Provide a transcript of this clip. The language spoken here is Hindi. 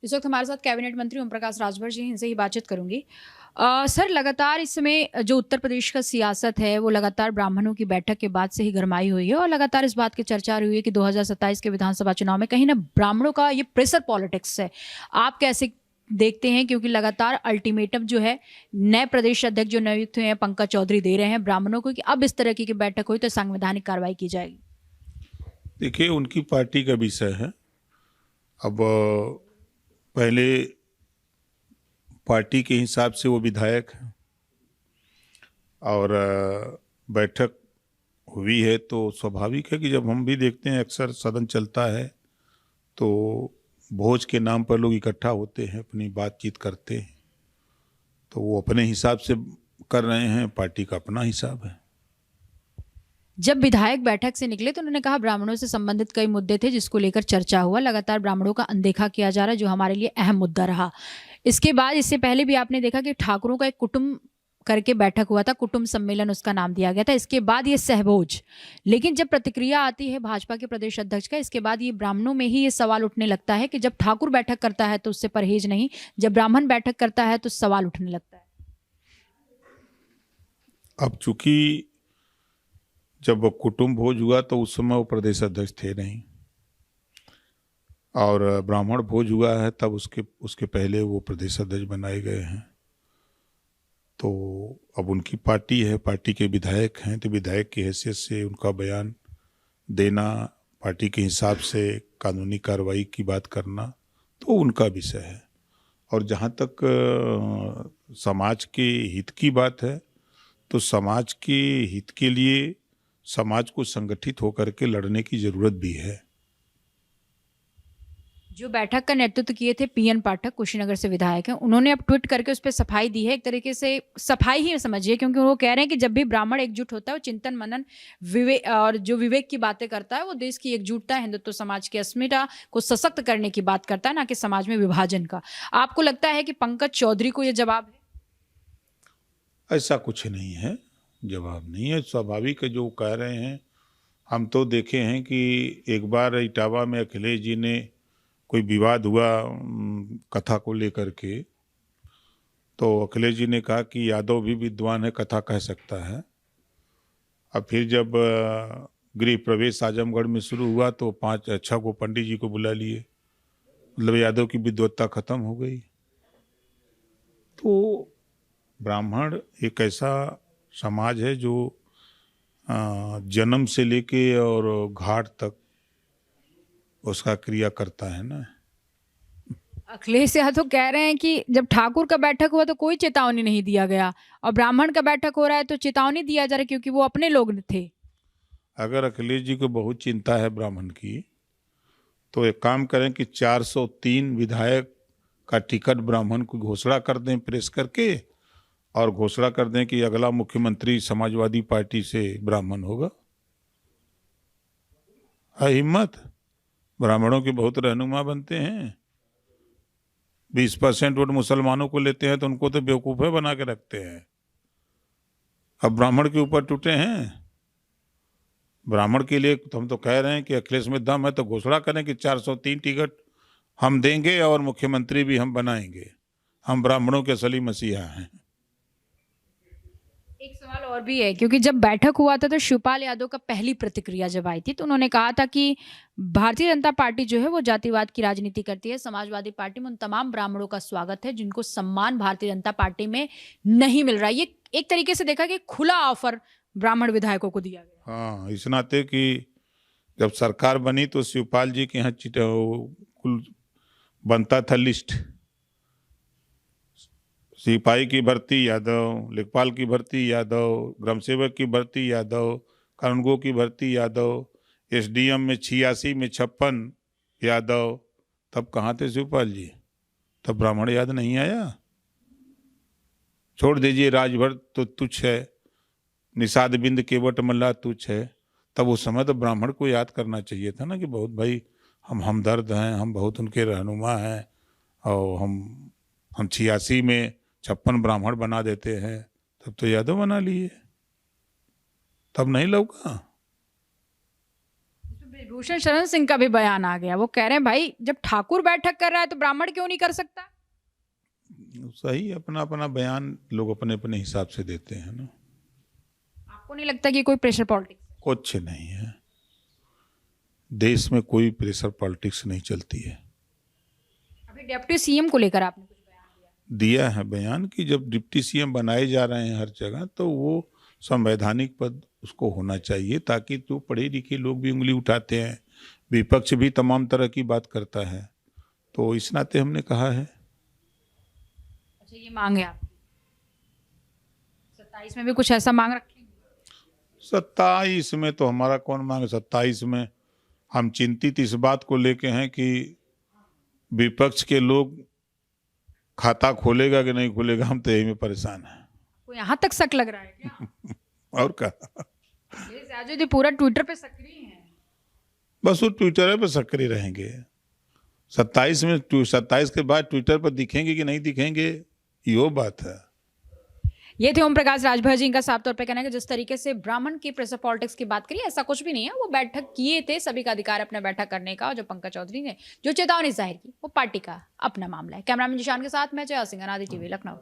इस वक्त हमारे साथ कैबिनेट मंत्री ओम प्रकाश राजभर जी हैं, इनसे ही बातचीत करूंगी। सर, लगातार इस समय जो उत्तर प्रदेश का सियासत है वो लगातार ब्राह्मणों की बैठक के बाद से ही गरमाई हुई है और लगातार इस बात की चर्चा हुई है कि 2027 के विधानसभा चुनाव में कहीं ना ब्राह्मणों का ये प्रेशर पॉलिटिक्स है। आप कैसे देखते हैं, क्योंकि लगातार अल्टीमेटम जो है नए प्रदेश अध्यक्ष जो नियुक्त हुए हैं पंकज चौधरी दे रहे हैं ब्राह्मणों को कि अब इस तरह की बैठक हुई तो संवैधानिक कार्रवाई की जाएगी। देखिए, उनकी पार्टी का विषय है। अब पहले पार्टी के हिसाब से वो विधायक हैं और बैठक हुई है तो स्वाभाविक है कि जब हम भी देखते हैं अक्सर सदन चलता है तो भोज के नाम पर लोग इकट्ठा होते हैं, अपनी बातचीत करते हैं, तो वो अपने हिसाब से कर रहे हैं, पार्टी का अपना हिसाब है। जब विधायक बैठक से निकले तो उन्होंने कहा ब्राह्मणों से संबंधित कई मुद्दे थे जिसको लेकर चर्चा हुआ, लगातार ब्राह्मणों का अनदेखा किया जा रहा है जो हमारे लिए अहम मुद्दा रहा। इसके बाद इससे पहले भी आपने देखा कि ठाकुरों का एक कुटुंब करके बैठक हुआ था, कुटुंब सम्मेलन उसका नाम दिया गया था, इसके बाद ये सहभोज। लेकिन जब प्रतिक्रिया आती है भाजपा के प्रदेश अध्यक्ष का, इसके बाद ये ब्राह्मणों में ही ये सवाल उठने लगता है कि जब ठाकुर बैठक करता है तो उससे परहेज नहीं, जब ब्राह्मण बैठक करता है तो सवाल उठने लगता है। अब चूंकि जब वो कुटुंब भोज हुआ तो उस समय वो प्रदेश अध्यक्ष थे नहीं, और ब्राह्मण भोज हुआ है तब उसके पहले वो प्रदेश अध्यक्ष बनाए गए हैं। तो अब उनकी पार्टी है, पार्टी के विधायक हैं, तो विधायक की हैसियत से उनका बयान देना, पार्टी के हिसाब से कानूनी कार्रवाई की बात करना, तो उनका विषय है। और जहाँ तक समाज के हित की बात है तो समाज के हित के लिए समाज को संगठित होकर के लड़ने की जरूरत भी है। जो बैठक का नेतृत्व किए थे पीएन पाठक, कुशीनगर से विधायक हैं, उन्होंने अब ट्वीट करके उस पर सफाई दी है, एक तरीके से सफाई ही समझिए, क्योंकि वो कह रहे हैं कि जब भी ब्राह्मण एकजुट होता है वो चिंतन मनन विवेक और जो विवेक की बातें करता है, वो देश की एकजुटता, हिंदुत्व, समाज की अस्मिता को सशक्त करने की बात करता है, ना कि समाज में विभाजन का। आपको लगता है कि पंकज चौधरी को यह जवाब है? ऐसा कुछ नहीं है, जवाब नहीं है, स्वाभाविक है जो कह रहे हैं। हम तो देखे हैं कि एक बार इटावा में अखिलेश जी ने कोई विवाद हुआ कथा को लेकर के, तो अखिलेश जी ने कहा कि यादव भी विद्वान है, कथा कह सकता है। अब फिर जब गृह प्रवेश आजमगढ़ में शुरू हुआ तो 5-6 को पंडित जी को बुला लिए, मतलब यादव की विद्वत्ता खत्म हो गई। तो ब्राह्मण एक ऐसा समाज है जो जन्म से लेके और घाट तक उसका क्रिया करता है ना। अखिलेश यादव कह रहे हैं कि जब ठाकुर का बैठक हुआ तो कोई चेतावनी नहीं दिया गया और ब्राह्मण का बैठक हो रहा है तो चेतावनी दिया जा रहा है, क्योंकि वो अपने लोग थे। अगर अखिलेश जी को बहुत चिंता है ब्राह्मण की तो एक काम करें कि 403 विधायक का टिकट ब्राह्मण को घोषणा कर दें प्रेस करके, और घोषणा कर दें कि अगला मुख्यमंत्री समाजवादी पार्टी से ब्राह्मण होगा। है हिम्मत? ब्राह्मणों के बहुत रहनुमा बनते हैं। 20% वोट मुसलमानों को लेते हैं तो उनको तो बेवकूफ़े बना के रखते हैं। अब ब्राह्मण के ऊपर टूटे हैं। ब्राह्मण के लिए तो हम तो कह रहे हैं कि अखिलेश में दम है तो घोषणा करें कि 403 टिकट हम देंगे और मुख्यमंत्री भी हम बनाएंगे। हम ब्राह्मणों के असली मसीहा हैं। एक सवाल और भी है, क्योंकि जब बैठक हुआ था तो शिवपाल यादव का पहली प्रतिक्रिया जब आई थी तो उन्होंने कहा था कि भारतीय जनता पार्टी जो है वो जातिवाद की राजनीति करती है, समाजवादी पार्टी में उन तमाम ब्राह्मणों का स्वागत है जिनको सम्मान भारतीय जनता पार्टी में नहीं मिल रहा है। ये एक तरीके से देखा कि खुला ऑफर ब्राह्मण विधायकों को दिया गया। हाँ, इस नाते कि जब सरकार बनी तो शिवपाल जी के यहाँ कुल बनता था लिस्ट, सिपाही की भर्ती यादव, लेखपाल की भर्ती यादव, ग्राम सेवक की भर्ती यादव, कानूनगो की भर्ती यादव, एसडीएम में 86 में 56 यादव। तब कहाँ थे शिवपाल जी? तब ब्राह्मण याद नहीं आया? छोड़ दीजिए, राजभर तो तुच्छ है, निषाद बिंद केवट मल्ला तुच्छ है। तब उस समय तो ब्राह्मण को याद करना चाहिए था ना कि बहुत भाई हम हमदर्द हैं, हम बहुत उनके रहनुमा हैं, और हम 86 में 56 ब्राह्मण बना देते हैं। तब तो यादव बना लिए, तब नहीं लौका। भूषण शरण सिंह का भी बयान आ गया, वो कह रहे हैं भाई जब ठाकुर बैठक कर रहा है तो ब्राह्मण क्यों नहीं कर सकता? सही, अपना अपना बयान लोग अपने अपने हिसाब से देते हैं ना। आपको नहीं लगता कि कोई प्रेशर पॉलिटिक्स? कुछ नहीं है, देश में कोई प्रेशर पॉलिटिक्स नहीं चलती है। अभी डिप्टी सीएम को लेकर आपने कुछ बयान दिया है बयान कि जब डिप्टी सीएम बनाए जा रहे हैं हर जगह, तो वो संवैधानिक पद उसको होना चाहिए, ताकि जो पढ़े लिखे लोग भी उंगली उठाते हैं, विपक्ष भी तमाम तरह की बात करता है, तो इस नाते हमने कहा है। अच्छा, ये मांग है आपकी? 27 में भी कुछ ऐसा मांग रखेंगे? 27 में तो हमारा कौन मांगे, 27 में हम चिंतित इस बात को लेके हैं कि विपक्ष के लोग खाता खोलेगा कि नहीं खोलेगा, हम तो यही में परेशान हैं। को यहाँ तक शक लग रहा है क्या? और क्या, ये सयाजुद्दीन पूरा ट्विटर पे सक्रिय हैं। बस वो ट्विटर पे सक्रिय रहेंगे। 27 के बाद ट्विटर पर दिखेंगे कि नहीं दिखेंगे, यो बात है। ये थे ओम प्रकाश राजभर जी। इनका साफ तौर पे कहना है कि जिस तरीके से ब्राह्मण की प्रेशर पॉलिटिक्स की बात करी, ऐसा कुछ भी नहीं है। वो बैठक किए थे, सभी का अधिकार अपना बैठक करने का, और जो पंकज चौधरी ने जो चेतावनी जाहिर की वो पार्टी का अपना मामला है। कैमरामैन जिशान के साथ मैं जया सिंह, अनादि टीवी, लखनऊ।